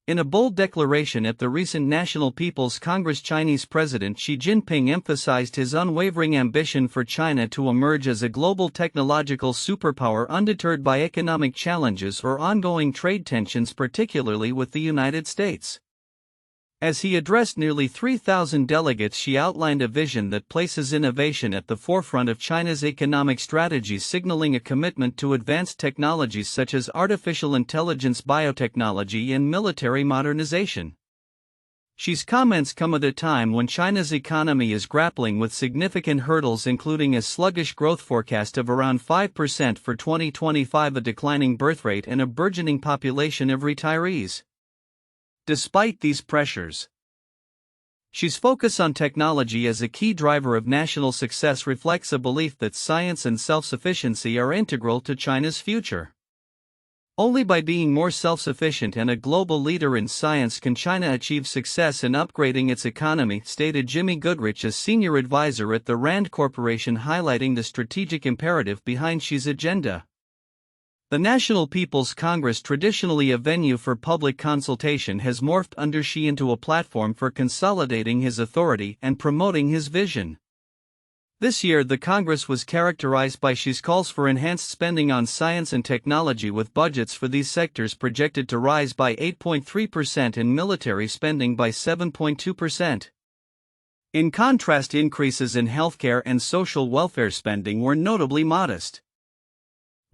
In a bold declaration at the recent National People's Congress, Chinese President Xi Jinping emphasized his unwavering ambition for China to emerge as a global technological superpower undeterred by economic challenges or ongoing trade tensions, particularly with the United States. As he addressed nearly 3,000 delegates, Xi outlined a vision that places innovation at the forefront of China's economic strategies, signaling a commitment to advanced technologies such as artificial intelligence, biotechnology, and military modernization. Xi's comments come at a time when China's economy is grappling with significant hurdles, including a sluggish growth forecast of around 5% for 2025, a declining birth rate, and a burgeoning population of retirees. Despite these pressures, Xi's focus on technology as a key driver of national success reflects a belief that science and self-sufficiency are integral to China's future. Only by being more self-sufficient and a global leader in science can China achieve success in upgrading its economy, stated Jimmy Goodrich, a senior advisor at the Rand Corporation, highlighting the strategic imperative behind Xi's agenda. The National People's Congress, traditionally a venue for public consultation, has morphed under Xi into a platform for consolidating his authority and promoting his vision. This year, the Congress was characterized by Xi's calls for enhanced spending on science and technology, with budgets for these sectors projected to rise by 8.3% and military spending by 7.2%. In contrast, increases in healthcare and social welfare spending were notably modest,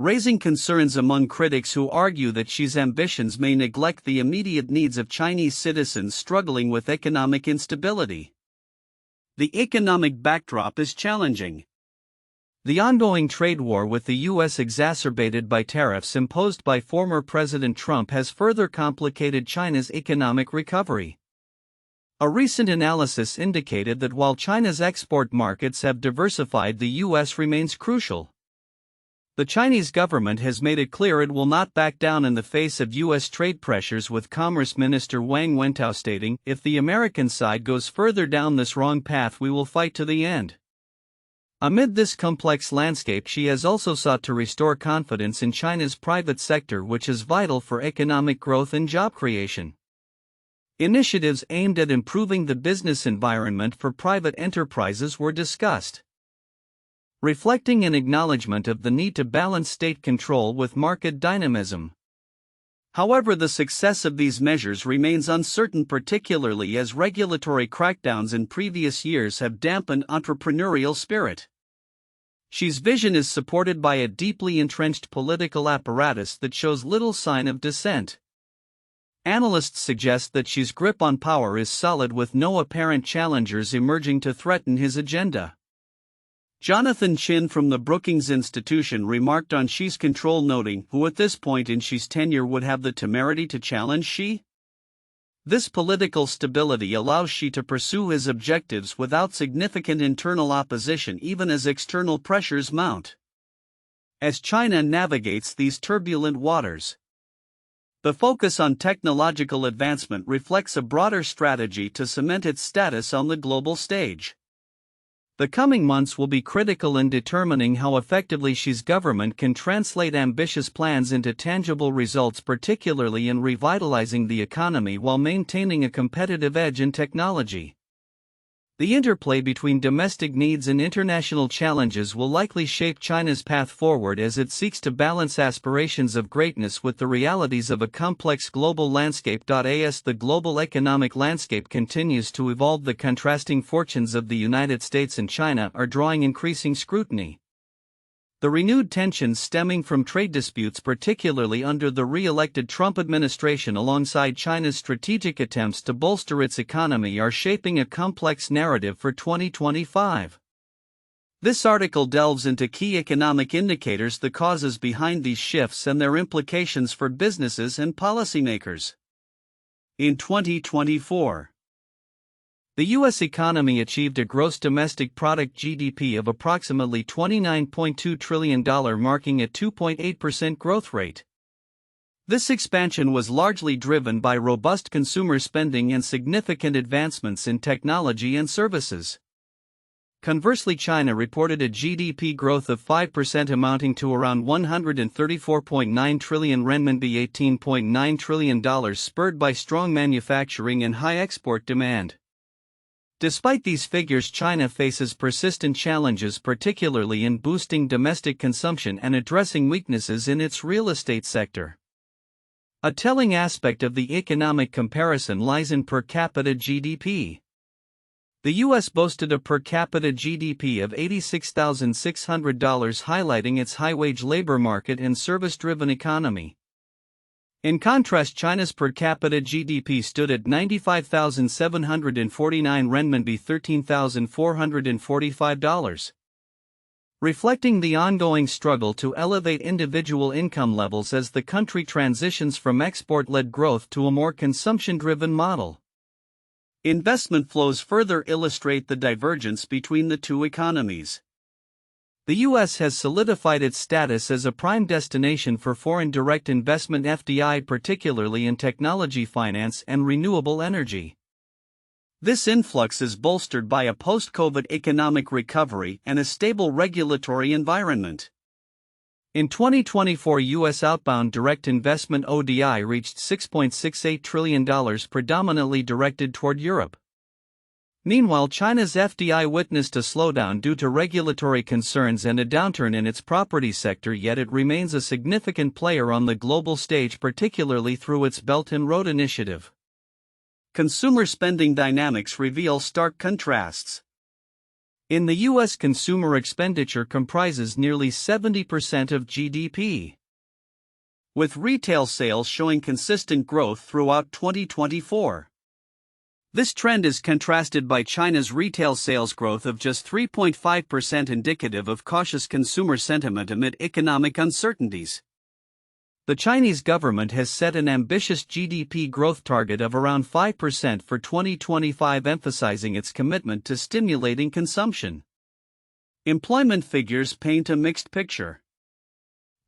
raising concerns among critics who argue that Xi's ambitions may neglect the immediate needs of Chinese citizens struggling with economic instability. The economic backdrop is challenging. The ongoing trade war with the U.S., exacerbated by tariffs imposed by former President Trump, has further complicated China's economic recovery. A recent analysis indicated that while China's export markets have diversified, the U.S. remains crucial. The Chinese government has made it clear it will not back down in the face of U.S. trade pressures, with Commerce Minister Wang Wentao stating, "If the American side goes further down this wrong path, we will fight to the end." Amid this complex landscape, Xi has also sought to restore confidence in China's private sector, which is vital for economic growth and job creation. Initiatives aimed at improving the business environment for private enterprises were discussed, reflecting an acknowledgement of the need to balance state control with market dynamism. However, the success of these measures remains uncertain, particularly as regulatory crackdowns in previous years have dampened entrepreneurial spirit. Xi's vision is supported by a deeply entrenched political apparatus that shows little sign of dissent. Analysts suggest that Xi's grip on power is solid, with no apparent challengers emerging to threaten his agenda. Jonathan Chin from the Brookings Institution remarked on Xi's control, noting, "Who at this point in Xi's tenure would have the temerity to challenge Xi? This political stability allows Xi to pursue his objectives without significant internal opposition, even as external pressures mount." As China navigates these turbulent waters, the focus on technological advancement reflects a broader strategy to cement its status on the global stage. The coming months will be critical in determining how effectively Xi's government can translate ambitious plans into tangible results, particularly in revitalizing the economy while maintaining a competitive edge in technology. The interplay between domestic needs and international challenges will likely shape China's path forward as it seeks to balance aspirations of greatness with the realities of a complex global landscape. As the global economic landscape continues to evolve, the contrasting fortunes of the United States and China are drawing increasing scrutiny. The renewed tensions stemming from trade disputes, particularly under the re-elected Trump administration, alongside China's strategic attempts to bolster its economy, are shaping a complex narrative for 2025. This article delves into key economic indicators, the causes behind these shifts, and their implications for businesses and policymakers. In 2024, the U.S. economy achieved a gross domestic product (GDP) of approximately $29.2 trillion, marking a 2.8% growth rate. This expansion was largely driven by robust consumer spending and significant advancements in technology and services. Conversely, China reported a GDP growth of 5% amounting to around 134.9 trillion renminbi, $18.9 trillion, spurred by strong manufacturing and high export demand. Despite these figures, China faces persistent challenges, particularly in boosting domestic consumption and addressing weaknesses in its real estate sector. A telling aspect of the economic comparison lies in per capita GDP. The U.S. boasted a per capita GDP of $86,600, highlighting its high-wage labor market and service-driven economy. In contrast, China's per capita GDP stood at 95,749 renminbi, $13,445. Reflecting the ongoing struggle to elevate individual income levels as the country transitions from export-led growth to a more consumption-driven model. Investment flows further illustrate the divergence between the two economies. The U.S. has solidified its status as a prime destination for foreign direct investment (FDI), particularly in technology, finance, and renewable energy. This influx is bolstered by a post-COVID economic recovery and a stable regulatory environment. In 2024, U.S. outbound direct investment (ODI) reached $6.68 trillion, predominantly directed toward Europe. Meanwhile, China's FDI witnessed a slowdown due to regulatory concerns and a downturn in its property sector, yet it remains a significant player on the global stage, particularly through its Belt and Road Initiative. Consumer spending dynamics reveal stark contrasts. In the U.S., consumer expenditure comprises nearly 70% of GDP, with retail sales showing consistent growth throughout 2024. This trend is contrasted by China's retail sales growth of just 3.5%, indicative of cautious consumer sentiment amid economic uncertainties. The Chinese government has set an ambitious GDP growth target of around 5% for 2025, emphasizing its commitment to stimulating consumption. Employment figures paint a mixed picture.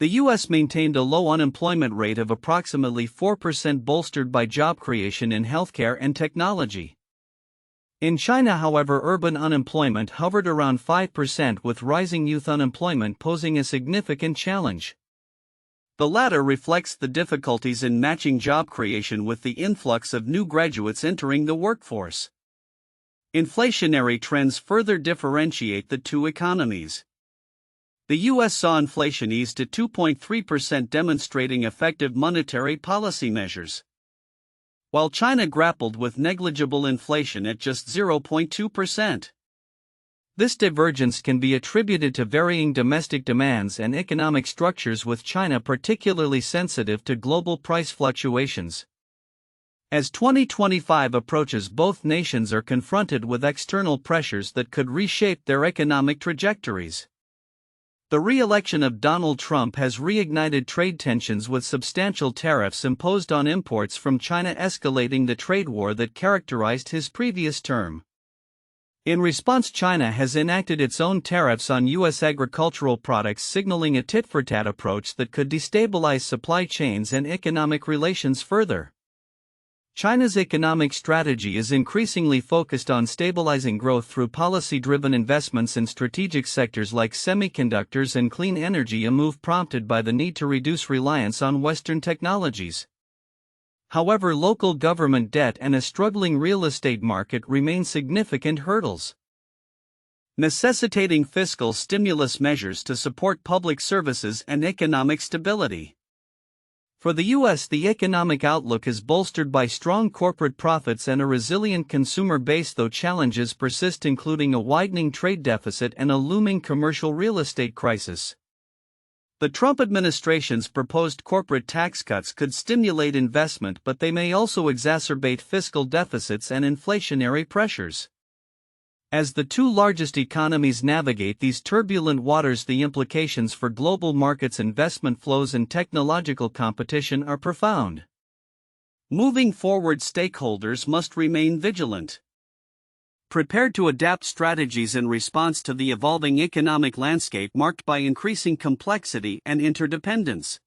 The U.S. maintained a low unemployment rate of approximately 4%, bolstered by job creation in healthcare and technology. In China, however, urban unemployment hovered around 5%, with rising youth unemployment posing a significant challenge. The latter reflects the difficulties in matching job creation with the influx of new graduates entering the workforce. Inflationary trends further differentiate the two economies. The U.S. saw inflation ease to 2.3%, demonstrating effective monetary policy measures, while China grappled with negligible inflation at just 0.2%. This divergence can be attributed to varying domestic demands and economic structures, with China particularly sensitive to global price fluctuations. As 2025 approaches, both nations are confronted with external pressures that could reshape their economic trajectories. The re-election of Donald Trump has reignited trade tensions, with substantial tariffs imposed on imports from China, escalating the trade war that characterized his previous term. In response, China has enacted its own tariffs on U.S. agricultural products, signaling a tit-for-tat approach that could destabilize supply chains and economic relations further. China's economic strategy is increasingly focused on stabilizing growth through policy-driven investments in strategic sectors like semiconductors and clean energy, a move prompted by the need to reduce reliance on Western technologies. However, local government debt and a struggling real estate market remain significant hurdles, necessitating fiscal stimulus measures to support public services and economic stability. For the U.S., the economic outlook is bolstered by strong corporate profits and a resilient consumer base, though challenges persist, including a widening trade deficit and a looming commercial real estate crisis. The Trump administration's proposed corporate tax cuts could stimulate investment, but they may also exacerbate fiscal deficits and inflationary pressures. As the two largest economies navigate these turbulent waters, the implications for global markets, investment flows, and technological competition are profound. Moving forward, stakeholders must remain vigilant, prepared to adapt strategies in response to the evolving economic landscape marked by increasing complexity and interdependence.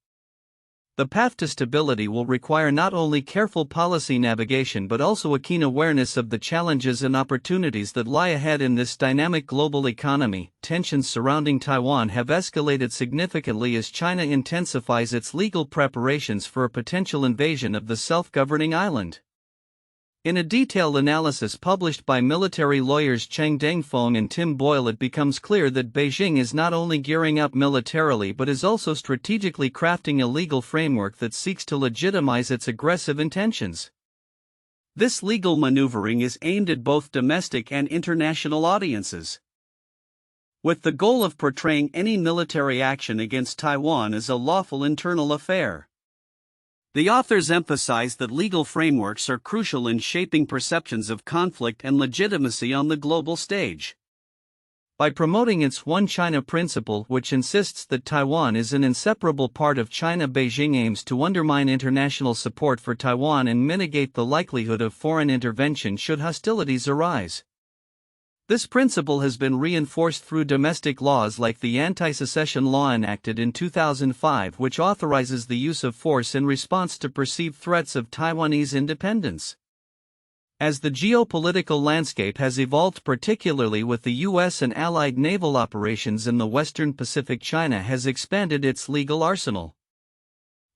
The path to stability will require not only careful policy navigation but also a keen awareness of the challenges and opportunities that lie ahead in this dynamic global economy. Tensions surrounding Taiwan have escalated significantly as China intensifies its legal preparations for a potential invasion of the self-governing island. In a detailed analysis published by military lawyers Cheng Dengfeng and Tim Boyle, it becomes clear that Beijing is not only gearing up militarily but is also strategically crafting a legal framework that seeks to legitimize its aggressive intentions. This legal maneuvering is aimed at both domestic and international audiences, with the goal of portraying any military action against Taiwan as a lawful internal affair. The authors emphasize that legal frameworks are crucial in shaping perceptions of conflict and legitimacy on the global stage. By promoting its One China principle, which insists that Taiwan is an inseparable part of China, Beijing aims to undermine international support for Taiwan and mitigate the likelihood of foreign intervention should hostilities arise. This principle has been reinforced through domestic laws like the Anti-Secession Law enacted in 2005, which authorizes the use of force in response to perceived threats of Taiwanese independence. As the geopolitical landscape has evolved, particularly with the U.S. and allied naval operations in the Western Pacific, China has expanded its legal arsenal.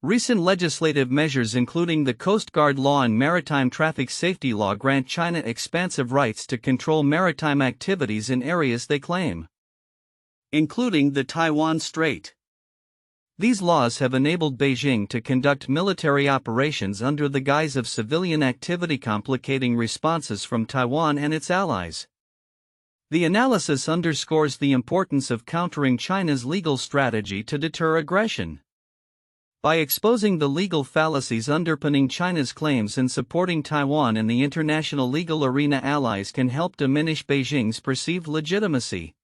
Recent legislative measures, including the Coast Guard Law and Maritime Traffic Safety Law, grant China expansive rights to control maritime activities in areas they claim, including the Taiwan Strait. These laws have enabled Beijing to conduct military operations under the guise of civilian activity, complicating responses from Taiwan and its allies. The analysis underscores the importance of countering China's legal strategy to deter aggression. By exposing the legal fallacies underpinning China's claims and supporting Taiwan in the international legal arena, allies can help diminish Beijing's perceived legitimacy.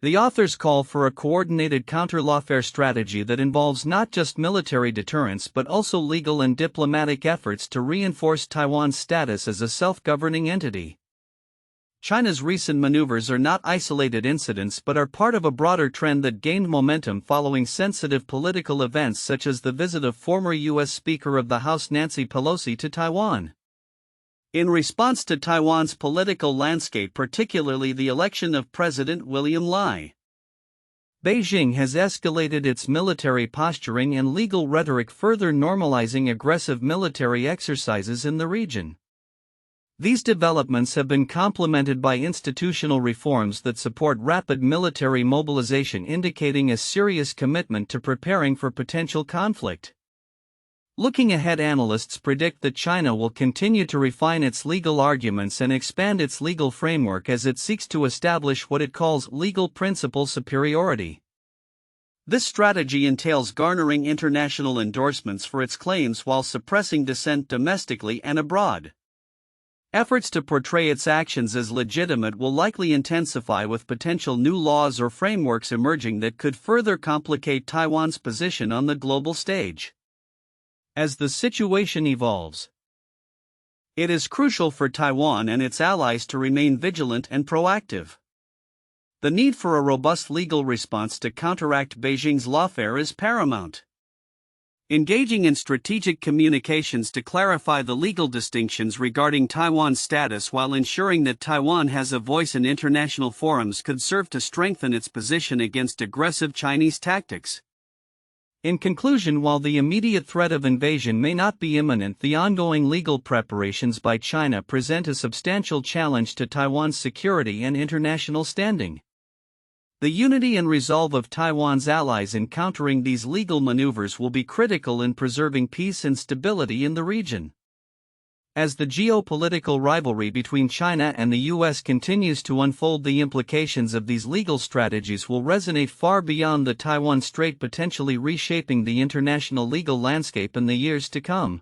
The authors call for a coordinated counter-lawfare strategy that involves not just military deterrence but also legal and diplomatic efforts to reinforce Taiwan's status as a self-governing entity. China's recent maneuvers are not isolated incidents but are part of a broader trend that gained momentum following sensitive political events such as the visit of former U.S. Speaker of the House Nancy Pelosi to Taiwan. In response to Taiwan's political landscape, particularly the election of President William Lai, Beijing has escalated its military posturing and legal rhetoric, further normalizing aggressive military exercises in the region. These developments have been complemented by institutional reforms that support rapid military mobilization, indicating a serious commitment to preparing for potential conflict. Looking ahead, analysts predict that China will continue to refine its legal arguments and expand its legal framework as it seeks to establish what it calls legal principle superiority. This strategy entails garnering international endorsements for its claims while suppressing dissent domestically and abroad. Efforts to portray its actions as legitimate will likely intensify, with potential new laws or frameworks emerging that could further complicate Taiwan's position on the global stage. As the situation evolves, it is crucial for Taiwan and its allies to remain vigilant and proactive. The need for a robust legal response to counteract Beijing's lawfare is paramount. Engaging in strategic communications to clarify the legal distinctions regarding Taiwan's status while ensuring that Taiwan has a voice in international forums could serve to strengthen its position against aggressive Chinese tactics. In conclusion, while the immediate threat of invasion may not be imminent, the ongoing legal preparations by China present a substantial challenge to Taiwan's security and international standing. The unity and resolve of Taiwan's allies in countering these legal maneuvers will be critical in preserving peace and stability in the region. As the geopolitical rivalry between China and the U.S. continues to unfold, the implications of these legal strategies will resonate far beyond the Taiwan Strait, potentially reshaping the international legal landscape in the years to come.